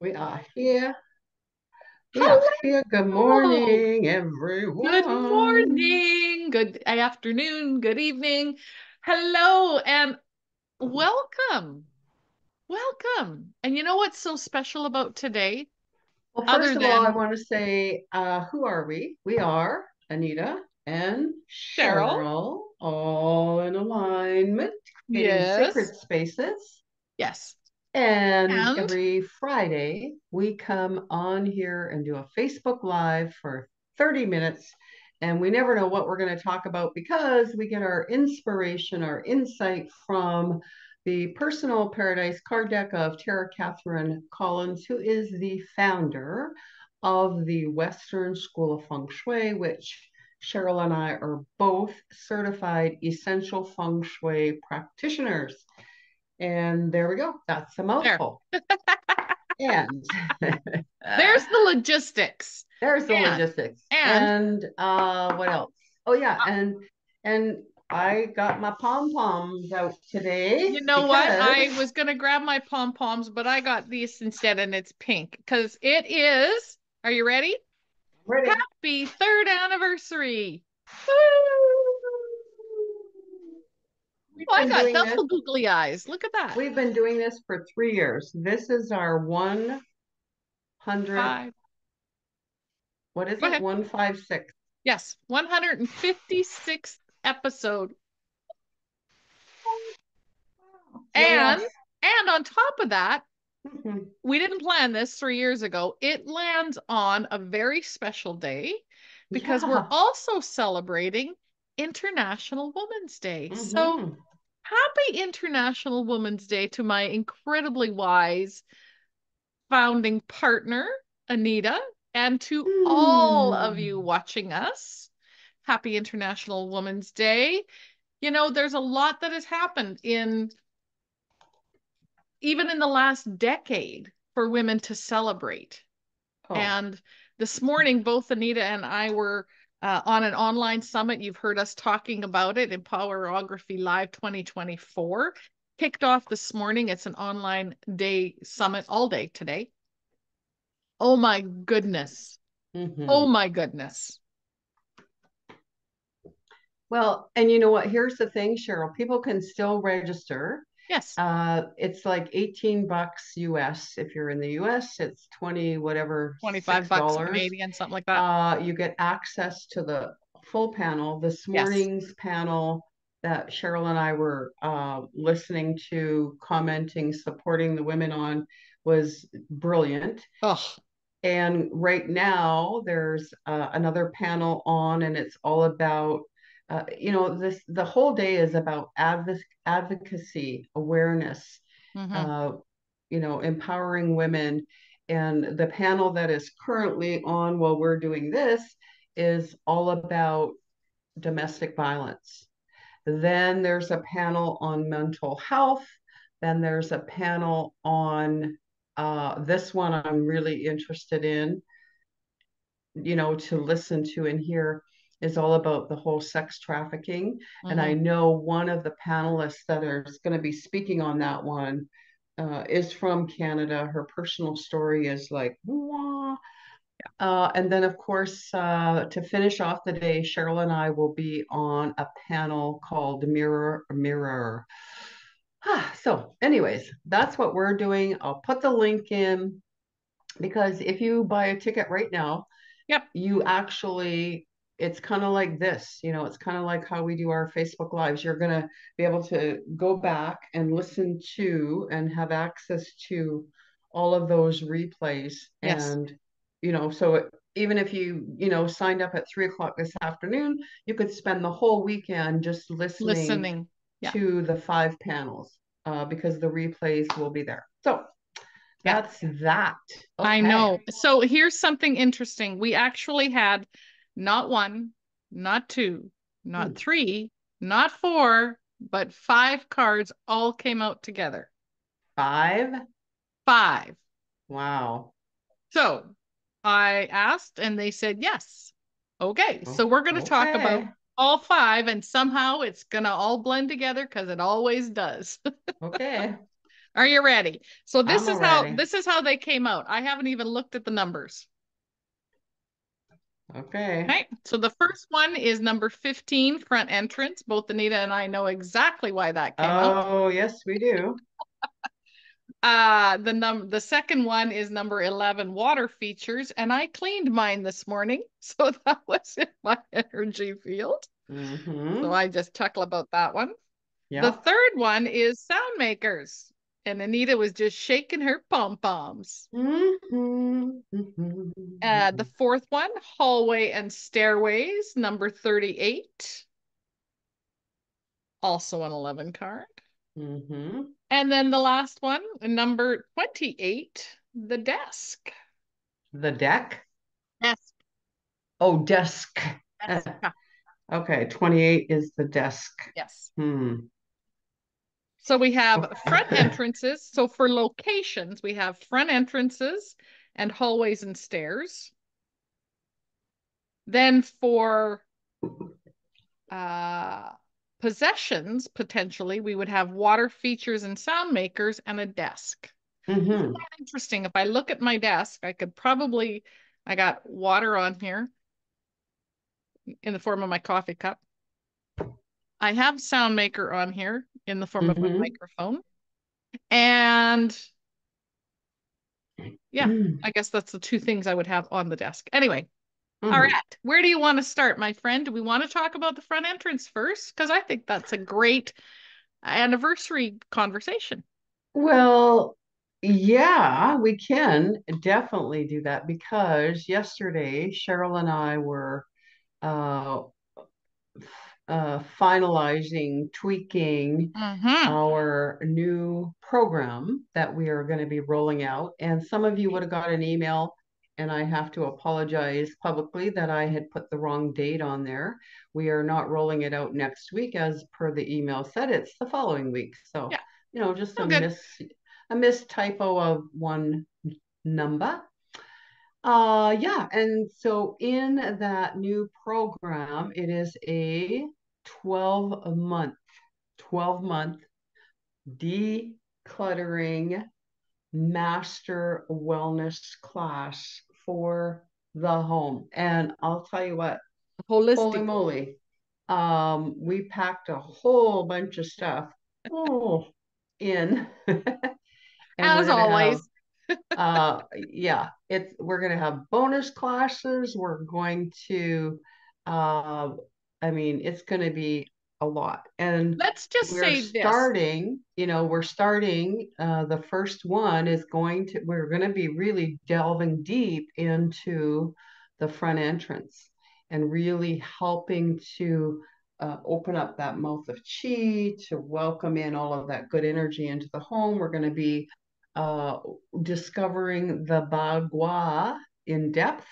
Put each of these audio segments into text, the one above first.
We are here. We are here. Good Hello. morning, Good everyone. morning. Good afternoon. Good evening. Hello and welcome. Welcome. And you know what's so special about today? Well, first Other of all, I than want to say, who are we? We are Anita and Cheryl. Cheryl, all in alignment, creating Yes. sacred spaces. Yes. And And every Friday, we come on here and do a Facebook Live for 30 minutes. And we never know what we're going to talk about because we get our inspiration, our insight from the personal paradise card deck of Tara Catherine Collins, who is the founder of the Western School of Feng Shui, which Cheryl and I are both certified essential feng shui practitioners. And there we go. That's a there. mouthful. And There's the logistics. there's the And logistics. and And what else? Oh yeah, and I got my pom poms out today you know what? because I was gonna grab my pom-poms, but I got these instead and it's pink because it is. Are you ready? ready. Happy third anniversary. We've Oh, I been got doing this. double googly eyes. Look at that. We've been doing this for 3 years. This is our 100th. Five. What is Go it? ahead. 156. Yes, 156th episode. And Yes. on top of that, Mhm. we didn't plan this 3 years ago. It lands on a very special day because we're Yeah. also celebrating International Women's Day. So Hmm. happy International Women's Day to my incredibly wise founding partner, Anita, and to all of Hmm. you watching us. Happy International Women's Day. You know, there's a lot that has happened in even in the last decade for women to celebrate. Oh, And this morning, both Anita and I were on an online summit. You've heard us talking about it, Empowerography Live 2024. Kicked off this morning. It's an online day summit all day today. Oh my goodness. Oh hmm. my goodness. Well, and you know what? Here's the thing, Cheryl. People can still register. Yes. It's like 18 bucks US. If you're in the US, it's 20 whatever, 25 six bucks dollars. Canadian, something like that. You get access to the full panel. This Yes. morning's panel that Cheryl and I were listening to, commenting, supporting the women on was brilliant. Oh, And right now, there's another panel on, and it's all about, this. The whole day is about advocacy, awareness, hmm. uh, empowering women. And the panel that is currently on while we're doing this is all about domestic violence. Then there's a panel on mental health. Then there's a panel on this one I'm really interested in, to listen to and hear is all about the whole sex trafficking. And I Hmm. know one of the panelists that is going to be speaking on that one is from Canada. Her personal story is like, wah. And then, of course, to finish off the day, Cheryl and I will be on a panel called Mirror Mirror. So, anyways, that's what we're doing. I'll put the link in because if you buy a ticket right now, Yep. you actually, it's kind of like this, it's kind of like how we do our Facebook lives. You're going to be able to go back and listen to and have access to all of those replays. Yes. And, so even if you signed up at 3 o'clock this afternoon, you could spend the whole weekend just listening Listening. Yeah. to the 5 panels because the replays will be there. So Yeah. that's that. I Okay. know. So here's something interesting. We actually had not one, not two, not Hmm. three, not four, but five cards all came out together. 5. Five. Wow. So I asked and they said yes. Okay. Oh, So we're going to talk about okay. all five and somehow it's going to all blend together because it always does. Okay. Are you ready? So I'm ready. this is how they came out. I haven't even looked at the numbers. Okay. Okay. So the first one is number 15, front entrance. Both Anita and I know exactly why that came out. Oh, yes, we do. The second one is number 11, water features, and I cleaned mine this morning, so that was in my energy field. So Mm-hmm. I just chuckle about that one. The Yep. third one is sound makers, and Anita was just shaking her pom-poms. Mm-hmm. The Mm-hmm. fourth one, hallway and stairways, number 38, also an 11 card. Mm-hmm. And then the last one, number 28, the desk. The deck. Desk. Oh, desk. Desk. Okay, 28 is the desk. Yes. Hmm. So we have front entrances. So for locations, we have front entrances and hallways and stairs. Then for uh, possessions, potentially, we would have water features and sound makers and a desk. Isn't Mm-hmm. that interesting? If I look at my desk, I got water on here in the form of my coffee cup. I have sound maker on here in the form of my Mm-hmm. microphone. And yeah, I guess that's the two things I would have on the desk. Anyway, all Mm-hmm. right. Where do you want to start, my friend? Do we want to talk about the front entrance first? Because I think that's a great anniversary conversation. Well, yeah, we can definitely do that because yesterday Cheryl and I were uh, finalizing, tweaking Mm-hmm. our new program that we are going to be rolling out. And some of you would have got an email, and I have to apologize publicly that I had put the wrong date on there. We are not rolling it out next week as per the email said. It's the following week. So, Yeah. just Oh, good. a miss typo of one number. Yeah, and so in that new program, it is a 12 month decluttering master wellness class for the home. And I'll tell you what, holy Holistic. moly, we packed a whole bunch of stuff oh, in, and we're As gonna have always. yeah, we're gonna have bonus classes. We're going to uh I mean it's gonna be a lot. And Let's just say this. we're starting the first one is we're gonna be really delving deep into the front entrance and really helping to open up that mouth of chi to welcome in all of that good energy into the home. We're going to be uh, discovering the Bagua in depth,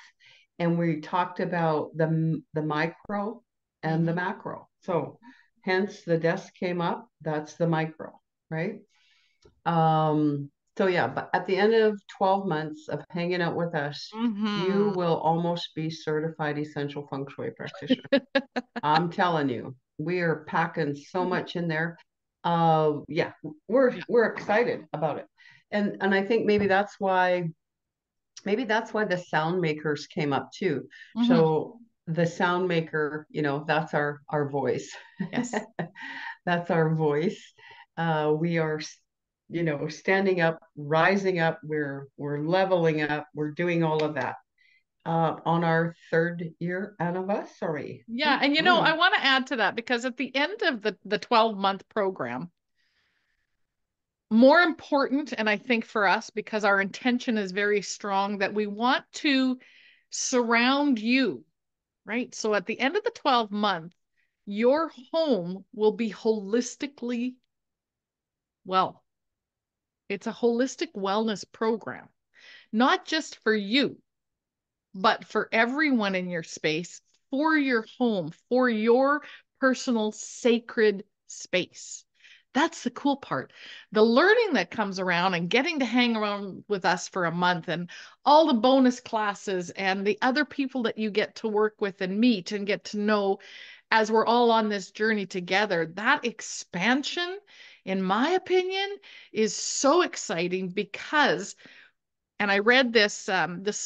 and we talked about the micro and the Mm-hmm. macro. So, hence the desk came up. That's the micro, right? So yeah, but at the end of 12 months of hanging out with us, you Mm-hmm. will almost be certified essential feng shui practitioner. I'm telling you, we are packing so much in there. Yeah, Yeah. we're excited about it. And I think maybe that's why the sound makers came up too. Mm-hmm. So the sound maker, that's our voice. Yes. That's our voice. We are, standing up, rising up. We're leveling up. We're doing all of that on our 3rd year anniversary. Yeah. And I Mhm. want to add to that because at the end of the 12-month program, more important, and I think for us, because our intention is very strong, that we want to surround you, right? So at the end of the 12 month, your home will be holistically well. It's a holistic wellness program, not just for you, but for everyone in your space, for your home, for your personal sacred space. That's the cool part. The learning that comes around and getting to hang around with us for a month and all the bonus classes and the other people that you get to work with and meet and get to know as we're all on this journey together, that expansion in my opinion, is so exciting because, and I read this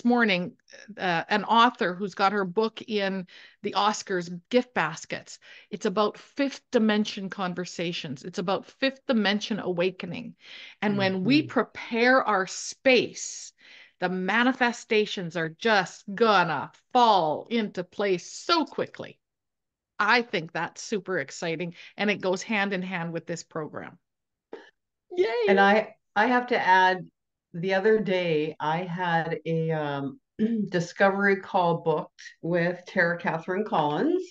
morning, an author who's got her book in the Oscars gift baskets. It's about fifth dimension conversations. It's about fifth dimension awakening. And when we prepare our space, the manifestations are just gonna fall into place so quickly. I think that's super exciting, and it goes hand in hand with this program. And Yay! I have to add, the other day I had a discovery call booked with Tara Catherine Collins,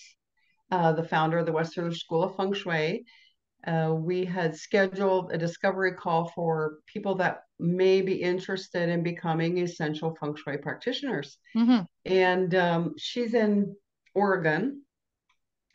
the founder of the Western School of Feng Shui. We had scheduled a discovery call for people that may be interested in becoming essential feng shui practitioners. Mm-hmm. And she's in Oregon.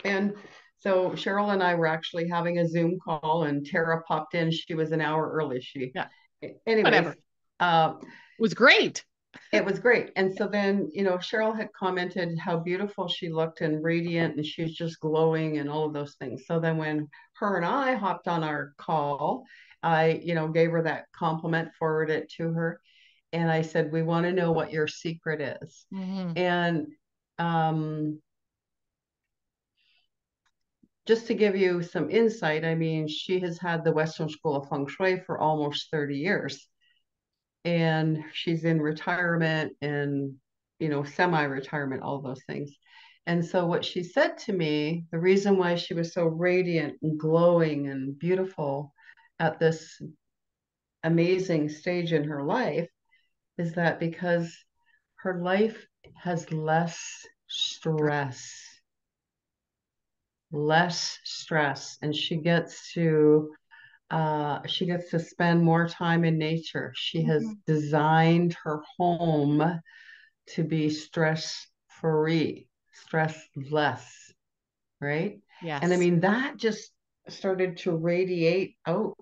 And so Cheryl and I were actually having a Zoom call, and Tara popped in. She was an hour early. Yeah, Anyways, whatever. It was great. it was great. And so then, Cheryl had commented how beautiful she looked and radiant, and she's just glowing and all of those things. So then when her and I hopped on our call, I, gave her that compliment, forwarded it to her. And I said, we want to know what your secret is. Mm-hmm. And just to give you some insight, I mean, she has had the Western School of Feng Shui for almost 30 years. And she's in retirement and, semi-retirement, all those things. And so what she said to me, the reason why she was so radiant and glowing and beautiful at this amazing stage in her life is that because her life has less stress, and she gets to spend more time in nature. She has Mm-hmm. designed her home to be stress free, stress less, right? And I Yes. mean, that just started to radiate out.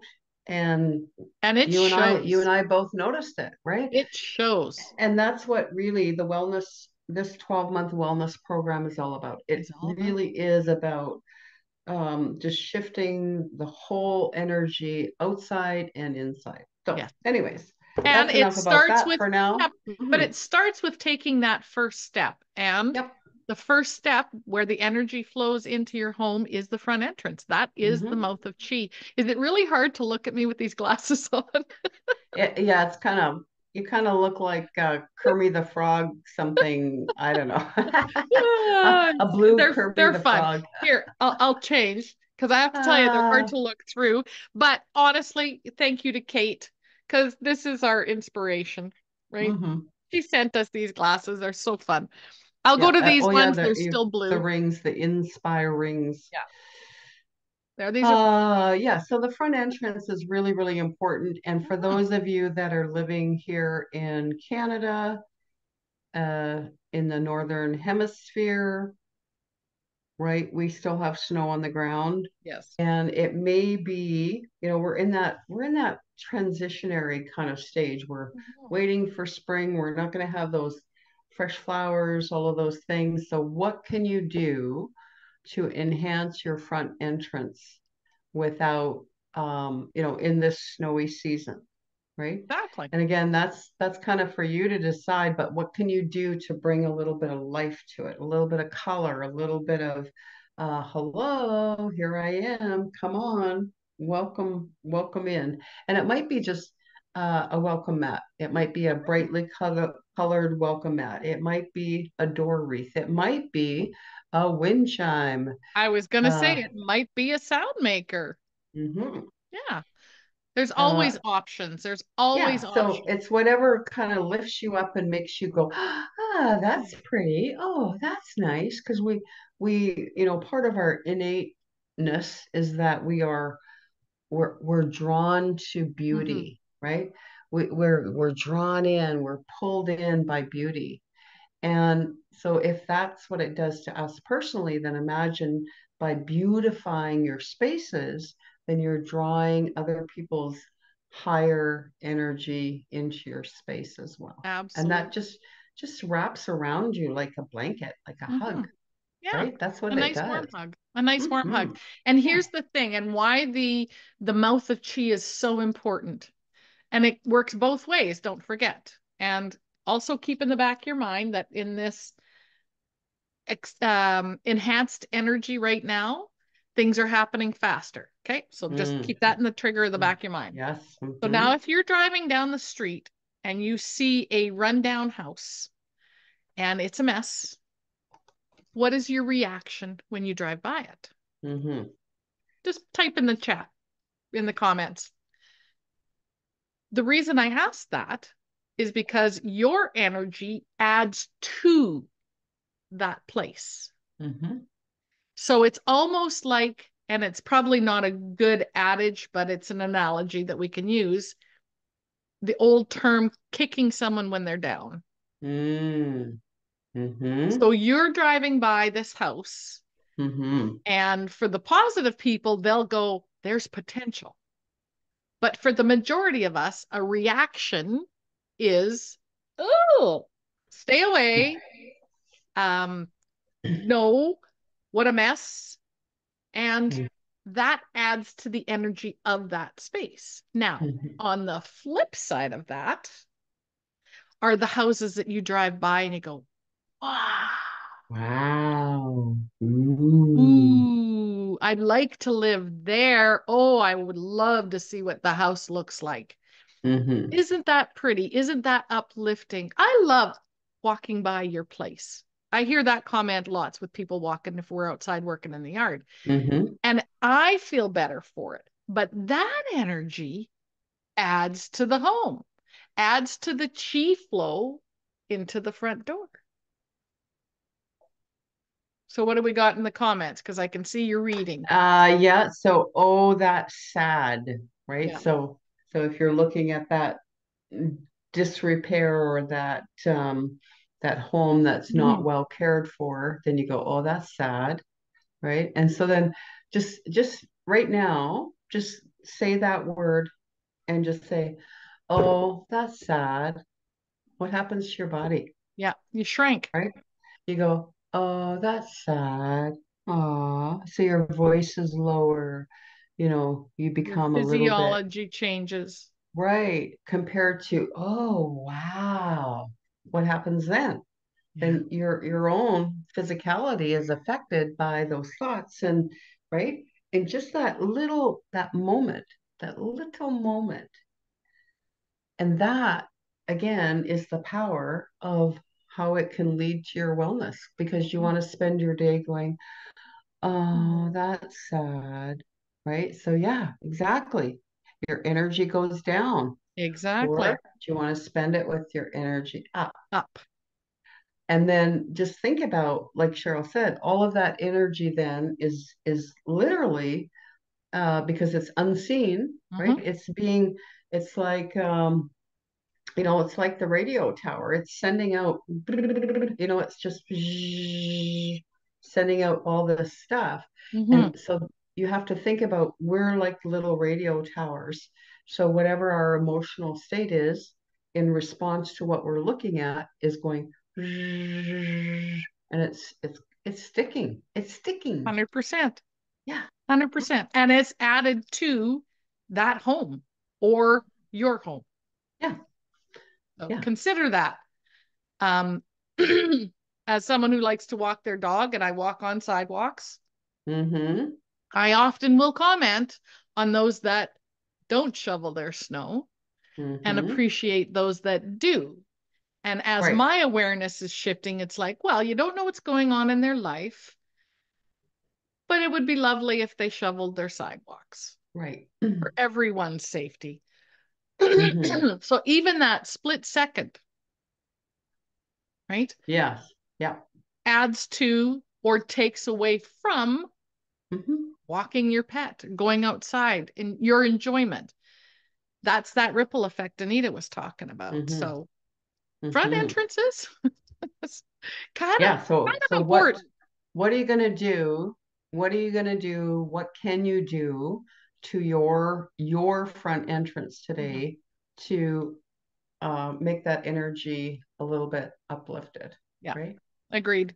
And And it you and shows. I both noticed it, right? It shows. And that's what really this 12-month wellness program is all about. It It's all about. really is about just shifting the whole energy outside and inside. So, Yes. anyways, And that's it enough about starts that with, for now. yep, but it starts with taking that first step. And Yep. the first step where the energy flows into your home is the front entrance. That is the Hmm. mouth of chi. Is it really hard to look at me with these glasses on? Yeah, it's you kind of look like Kermit the Frog, something, I don't know, Yeah, a blue they're Kermit the fun. Frog. Here, I'll change because I have to tell you they're hard Uh, to look through. But honestly, thank you to Kate because this is our inspiration, right? mhm. She sent us these glasses. They're so fun. I'll go Yeah. to these Oh, yeah. ones. They're still The blue. rings, the Inspire rings. Yeah, there. These are fun. Yeah, so the front entrance is really, really important. And for Mm, those of you that are living here in Canada, uh, in the Northern Hemisphere, right, we still have snow on the ground. yes. And it may be, we're in that transitionary kind of stage. We're Mhm. waiting for spring. We're not going to have those fresh flowers, all of those things. So what can you do to enhance your front entrance without in this snowy season, right? Exactly. And again, that's kind of for you to decide, but what can you do to bring a little bit of life to it, a little bit of color, a little bit of hello, here I am, come on, welcome in. And it might be just a welcome mat. It might be a brightly colored welcome mat. It might be a door wreath. It might be a wind chime. I was gonna say Uh, it might be a sound maker. mhm. Yeah. There's uh, always options. There's yeah, always so options. it's whatever kind of lifts you up and makes you go, ah, that's pretty. Oh, that's nice. Because part of our innateness is that we're drawn to Hmm. beauty, right? We're drawn in, we're pulled in by beauty. And so, if that's what it does to us personally, then imagine by beautifying your spaces, then you're drawing other people's higher energy into your space as well. And that Absolutely. just wraps around you like a blanket, like a Hmm. hug. Yeah. right? That's what A it nice warm does. hug. A nice warm Mm-hmm. hug. And Yeah. here's the thing, and why the mouth of chi is so important. And it works both ways, don't forget. And also keep in the back of your mind that in this enhanced energy right now, things are happening faster. Okay. So just Mm. keep that in the trigger of the back of your mind. Yes. So Mm-hmm. now if you're driving down the street and you see a rundown house and it's a mess, what is your reaction when you drive by it? Mm-hmm. Just type in the chat, in the comments. The reason I asked that is because your energy adds to that place. Mm-hmm. So it's almost like, and it's probably not a good adage, but it's an analogy that we can use, the old term kicking someone when they're down. Mm. Mm-hmm. So you're driving by this house, Mm-hmm. and for the positive people, they'll go, there's potential. But for the majority of us, a reaction is, oh, stay away. Um, no, what a mess. And that adds to the energy of that space. Now, Mm-hmm. on the flip side of that are the houses that you drive by and you go, wow, Wow. Ooh. ooh, I'd like to live there. Oh, I would love to see what the house looks like. Mm-hmm. Isn't that pretty? Isn't that uplifting? I love walking by your place. I hear that comment lots with people walking if we're outside working in the yard. Mm-hmm. And I feel better for it. But that energy adds to the home, adds to the chi flow into the front door. So what do we got in the comments? Because I can see you're reading. Yeah, so oh, that's sad, right? Yeah. So if you're looking at that disrepair or that home that's not Mhm. well cared for, then you go, oh, that's sad, right? And so then just right now, just say that word and just say, oh, that's sad. What happens to your body, Yeah. You shrank. right? You go, oh, that's sad. Aw. So your voice is lower. You Your become a little bit physiology changes. right compared to, oh, wow. What happens then? Yeah. Then your own physicality is affected by those thoughts and right? And just that little moment. And that again is the power of how it can lead to your wellness because you want to spend your day going, oh, Mhm. that's sad, right? So, yeah, exactly. Your energy goes down, or Exactly. do you want to spend it with your energy up? Up. And then just think about, like Cheryl said, all of that energy then is literally because it's unseen, right? Hmm. It's like it's like the radio tower. It's sending out, it's just sending out all this stuff. Hmm. And so you have to think about we're like little radio towers. So whatever our emotional state is in response to what we're looking at is going, and it's sticking. It's sticking. 100%. Yeah. 100%. And it's added to that home or your home. Yeah. So Yeah. consider that. Um, as someone who likes to walk their dog and I walk on sidewalks, Mm-hmm. I often will comment on those that don't shovel their snow and Mm-hmm. appreciate those that do. And as Right. my awareness is shifting, it's like, well, you don't know what's going on in their life, but it would be lovely if they shoveled their sidewalks Right. for everyone's safety. Mm-hmm. So even that split second, right, Yes. Yeah. adds to or takes away from Mm-hmm. walking your pet, going outside in your enjoyment. That's that ripple effect Anita was talking about. Mm-hmm. So front Mm-hmm. entrances, kind of Yeah. So kind so of important. what are you gonna do? What are you gonna do? What can you do to your front entrance Mhm. today to make that energy a little bit uplifted, Yeah, right? agreed.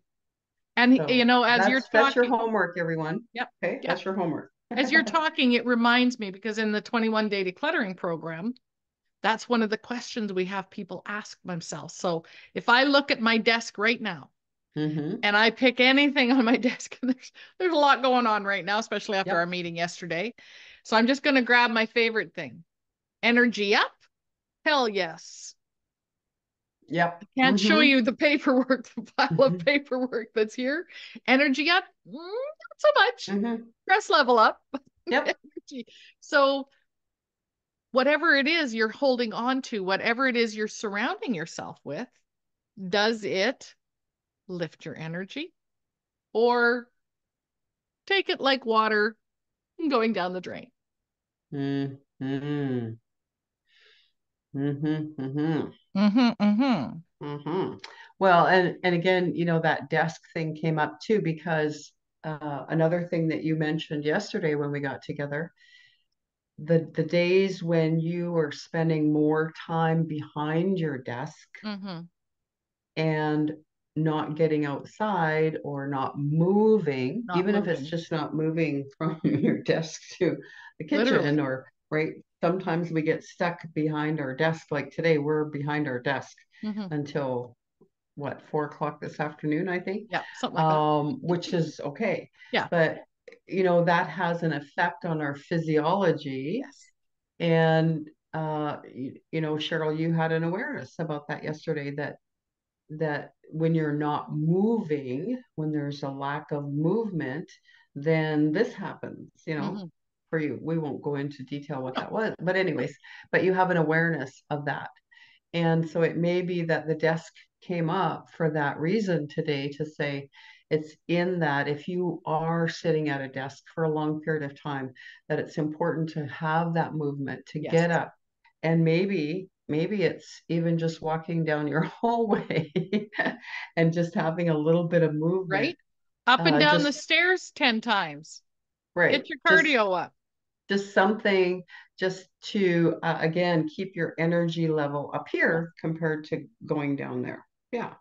And So as you're that's your talking, homework, everyone. yep, Okay, yep. that's your homework. As you're talking, it reminds me because in the 21-day decluttering program, that's one of the questions we have people ask themselves. So if I look at my desk right now Mm-hmm. and I pick anything on my desk, and there's a lot going on right now, especially after our Yep. meeting yesterday. So I'm just going to grab my favorite thing. Energy up? Hell yes. Yep. Can't show Mm-hmm. you the paperwork, the pile of paperwork that's here. Energy up? Not so much. Mm-hmm. Stress level up. Yep. Energy. So whatever it is you're holding on to, whatever it is you're surrounding yourself with, does it lift your energy or take it like water going down the drain? Mm-hmm. Mm-hmm. Mm-hmm. Mm-hmm, mm-hmm. Mm-hmm. Well, and again, that desk thing came up too, because another thing that you mentioned yesterday when we got together, the days when you are spending more time behind your desk Mm-hmm. and not getting outside or not moving, Not even if it's moving. just not moving from your desk to the kitchen, Literally. or right, sometimes we get stuck behind our desk. Like today, we're behind our desk Mm-hmm. until what, 4 o'clock this afternoon, I think, Yeah, something like that. which is okay. Yeah. But that has an effect on our physiology. Yes. And Cheryl, you had an awareness about that yesterday, that when you're not moving, when there's a lack of movement, then this happens, Mm-hmm. for you. We won't go into detail what No. that was, but anyways, but you have an awareness of that. And so it may be that the desk came up for that reason today, to say it's in that if you are sitting at a desk for a long period of time, that it's important to have that movement, to Yes. get up. And maybe it's even just walking down your hallway and just having a little bit of movement. Right? Up and down the Just stairs 10 times. right, Get your just cardio up. just something, just to again keep your energy level up Yes. here compared to going down there. Yeah.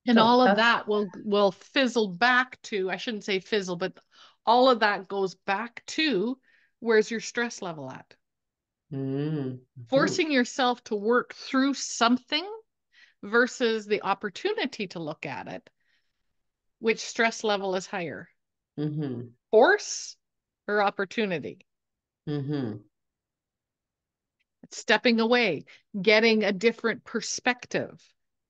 And So all of that's that will fizzle back to, I shouldn't say fizzle, but all of that goes back to where's your stress level at? mm, mhm, Forcing yourself to work through something versus the opportunity to look at it, which stress level is higher? mhm, Force or opportunity? mhm, Stepping away, getting a different perspective,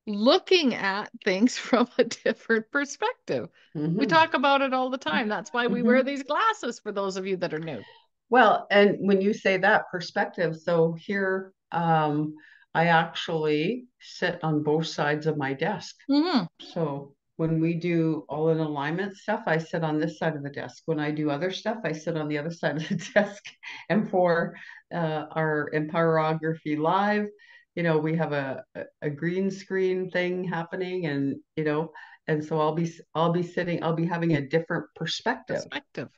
looking at things from a different perspective. We mhm, talk about it all the time. That's why we wear mhm. these glasses for those of you that are new. Well, and when you say that perspective, so here, I actually sit on both sides of my desk. Mm-hmm. So when we do all in alignment stuff, I sit on this side of the desk. When I do other stuff, I sit on the other side of the desk. And for our Empowerography Live, we have a green screen thing happening, and so I'll be sitting, I'll be having a different perspective. Perspective.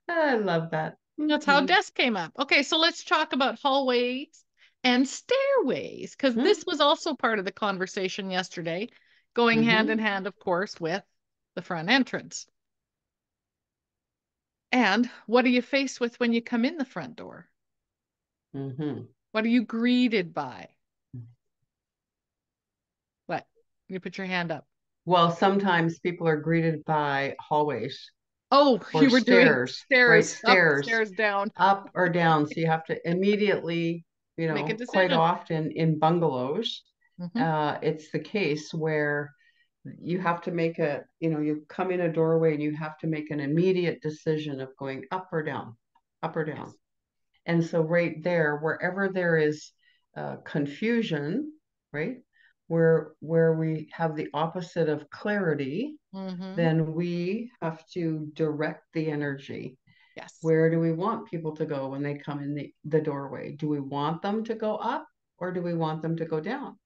I love that. That's how Mhm. desk came up. Okay, so let's talk about hallways and stairways, because this Mhm. was also part of the conversation yesterday, going hand in Mhm. hand, of course, with the front entrance. And what are you faced with when you come in the front door? Mhm. What are you greeted by? What? You put your hand up. Well, sometimes people are greeted by hallways Oh, or you were doing stairs, right? stairs up, Stairs, stairs down. up or down. So you have to immediately, Make a quite decision. often in bungalows, Mm-hmm. it's the case where you have to you come in a doorway and you have to make an immediate decision of going up or down, up or down. Yes. And so right there, wherever there is confusion, right, where we have the opposite of clarity, Mm-hmm. then we have to direct the energy. Yes. Where do we want people to go when they come in the doorway? Do we want them to go up, or do we want them to go down?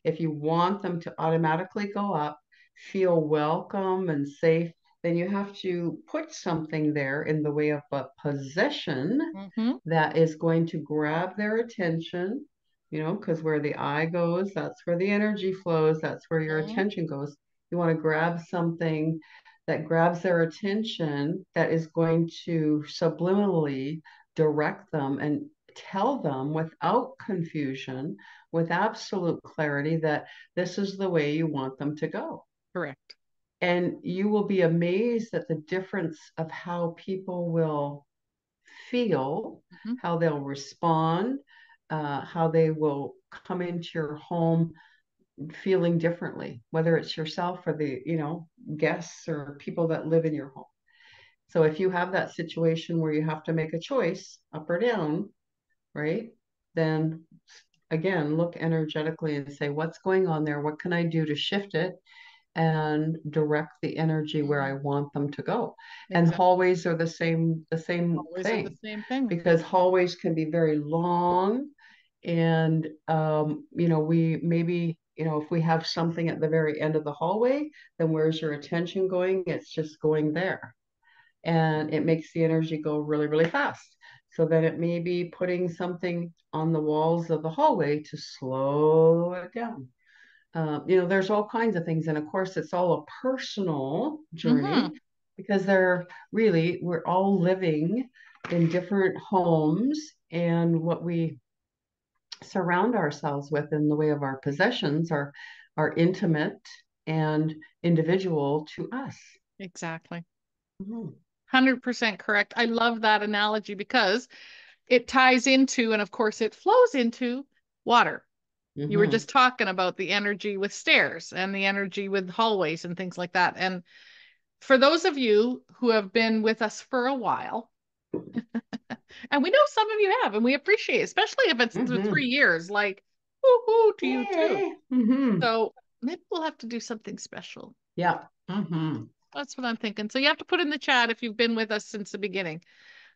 If you want them to automatically go up, feel welcome and safe, then you have to put something there in the way of a position Mm-hmm. that is going to grab their attention, because where the eye goes, that's where the energy flows, that's where your Mm-hmm. attention goes. You want to grab something that grabs their attention, that is going to subliminally direct them and tell them without confusion, with absolute clarity, that this is the way you want them to go. Correct. And you will be amazed at the difference of how people will feel, Mm-hmm. how they'll respond, how they will come into your home feeling differently, whether it's yourself or the, guests or people that live in your home. So if you have that situation where you have to make a choice, up or down, right? Then again, look energetically and say, what's going on there? What can I do to shift it and direct the energy where I want them to go? And Exactly. hallways are the same Always are the thing, same thing. because hallways can be very long. And we maybe, if we have something at the very end of the hallway, then where's your attention going? It's just going there. And it makes the energy go really, really fast. So then it may be putting something on the walls of the hallway to slow it down. There's all kinds of things. And of course, it's all a personal Mm-hmm. journey, because we're all living in different homes, and what we surround ourselves with in the way of our possessions are intimate and individual to us. Exactly. Mhm. 100% correct. I love that analogy because it ties into, and of course, it flows into water. You were Mhm. just talking about the energy with stairs and the energy with hallways and things like that. And for those of you who have been with us for a while, and we know some of you have, and we appreciate it, especially if it's through Mhm. 3 years, like, woo-hoo to you too. Yay. Mhm. So maybe we'll have to do something special. Yeah. Mhm. That's what I'm thinking. So you have to put in the chat if you've been with us since the beginning.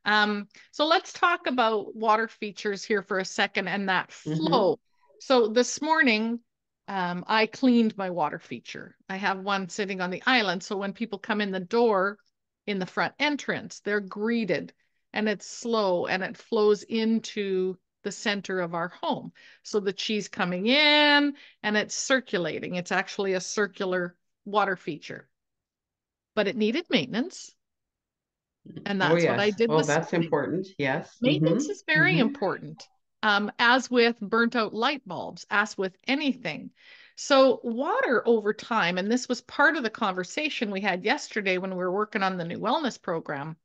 So let's talk about water features here for a second and that Mhm. flow. So this morning, I cleaned my water feature. I have one sitting on the island. So when people come in the door in the front entrance, they're greeted, and it's slow and it flows into the center of our home. So the chi's coming in and it's circulating. It's actually a circular water feature, but it needed maintenance. And Oh that's what I yes. did Oh, this that's morning. important. Yes. Maintenance Mhm. is very Mhm. important, as with burnt out light bulbs, as with anything. So, water over time, and this was part of the conversation we had yesterday when we were working on the new wellness program,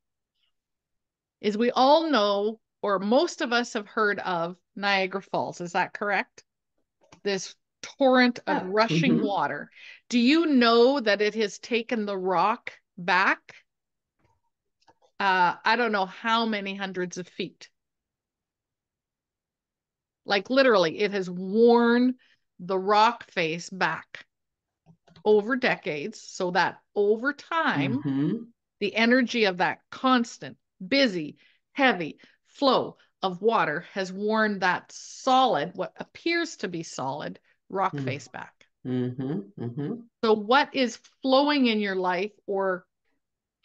is we all know, or most of us have heard of Niagara Falls. Is that correct? This torrent of Yeah. rushing Mhm. water. Do you know that it has taken the rock back? I don't know how many hundreds of feet. Like literally, it has worn the rock face back over decades, so that over time, Mhm. the energy of that constant, busy, heavy flow of water has worn that solid, what appears to be solid, rock Mhm. face back. Mhm. So, what is flowing in your life, or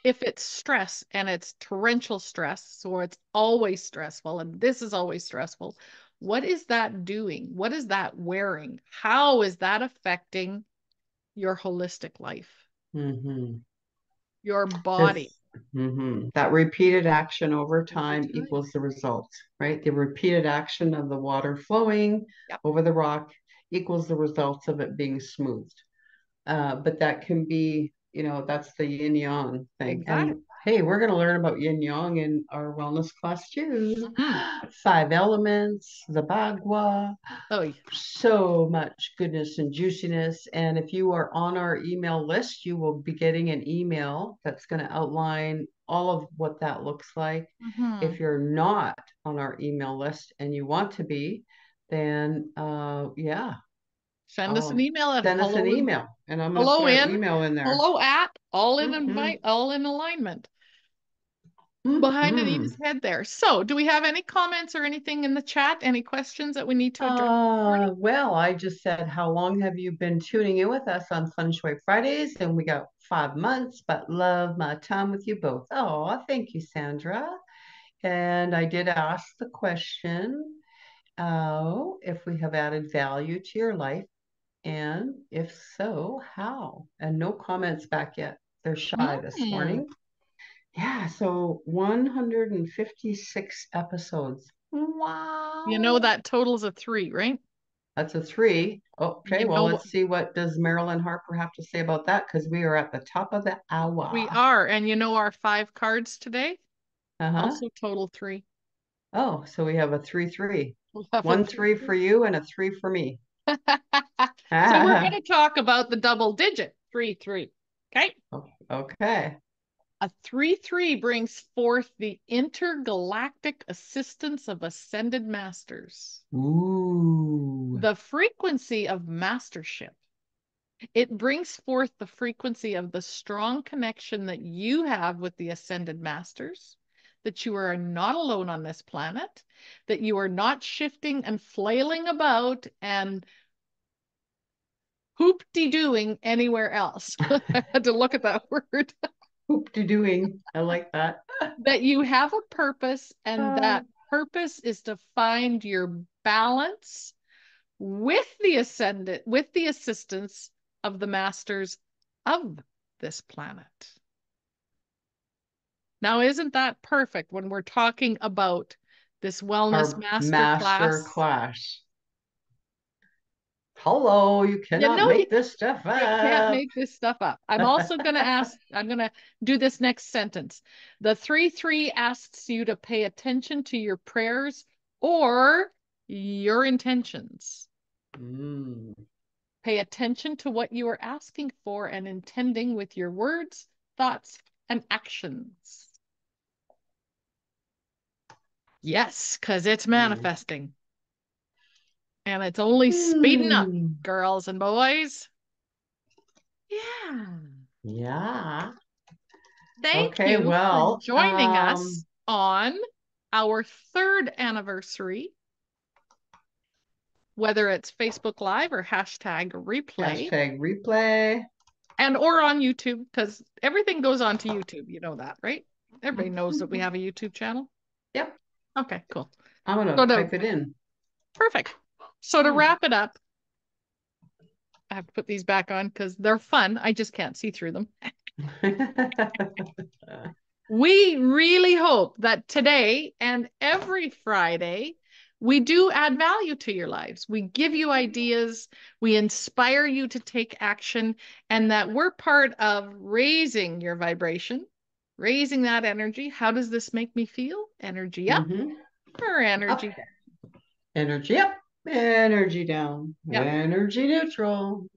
if it's stress and it's torrential stress, or it's always stressful, and this is always stressful, what is that doing? What is that wearing? How is that affecting your holistic life, Mhm. your body This, that repeated action over over time time? equals the result, right? The repeated action of the water flowing Yep, over the rock equals the results of it being smoothed. But that can be, that's the yin yang thing. exactly. And hey, we're going to learn about yin yang in our wellness class too. Mhm. 5 elements, the bagua, Oh, yeah. so much goodness and juiciness. And if you are on our email list, you will be getting an email that's going to outline all of what that looks like. Mhm. If you're not on our email list and you want to be, then yeah, Send us an email at send us an email, and I'm going to hello put our in, email in there. hello at, all in Mm-hmm. invite, all in alignment. Behind Mm-hmm. Anita's head there. So, do we have any comments or anything in the chat? Any questions that we need to address this morning? Well, I just said, how long have you been tuning in with us on Feng Shui Fridays? And we got 5 months, but love my time with you both. Oh, thank you, Sandra. And I did ask the question, if we have added value to your life. And if so, how? And no comments back yet. They're shy this Mm. morning. Yeah, so 156 episodes. You know Wow. that totals a 3, right? That's a 3. Okay, You well, know let's see what does Marilyn Harper have to say about that because we are at the top of the we hour. are, and you know our 5 cards today Uh-huh. also total 3. Oh, so we have a 3-3. We have a 1 3. 3 for you and a 3 for me. So we're going to talk about the double digit 3-3. Okay. Okay. A 3-3 brings forth the intergalactic assistance of ascended masters, Ooh. the frequency of mastership. It brings forth the frequency of the strong connection that you have with the ascended masters, that you are not alone on this planet, that you are not shifting and flailing about and hoop-de-doing anywhere else. I had to look at that word. Hoop-de-doing. I like that. That you have a purpose, and Uh, that purpose is to find your balance with the ascendant, with the assistance of the masters of this planet. Now, isn't that perfect when we're talking about this wellness our master master class? class. Hello, you You cannot know, make this stuff you can't up. make this stuff up. I'm also going to ask, I'm going to do this next sentence. The 3-3 asks you to pay attention to your prayers or your intentions. Mm. Pay attention to what you are asking for and intending with your words, thoughts, and actions. Yes, because it's Mm. manifesting. And it's only speeding up, Mm. girls and boys. Yeah. Yeah. Thank Okay, you for well, joining us on our 3rd anniversary, whether it's Facebook Live or hashtag replay hashtag replay. and or on YouTube, because everything goes on to YouTube. You know that, right? Everybody knows that we have a YouTube channel. Yep. Okay, cool. I'm So gonna to type it in. perfect. So to Hmm. wrap it up, I have to put these back on because they're fun. I just can't see through them. We really hope that today and every Friday, we do add value to your lives. We give you ideas, we inspire you to take action, and that we're part of raising your vibration, raising that energy. How does this make me feel? Energy up Mm-hmm. or Up. energy down? Energy up. Energy down. Yep. Energy neutral.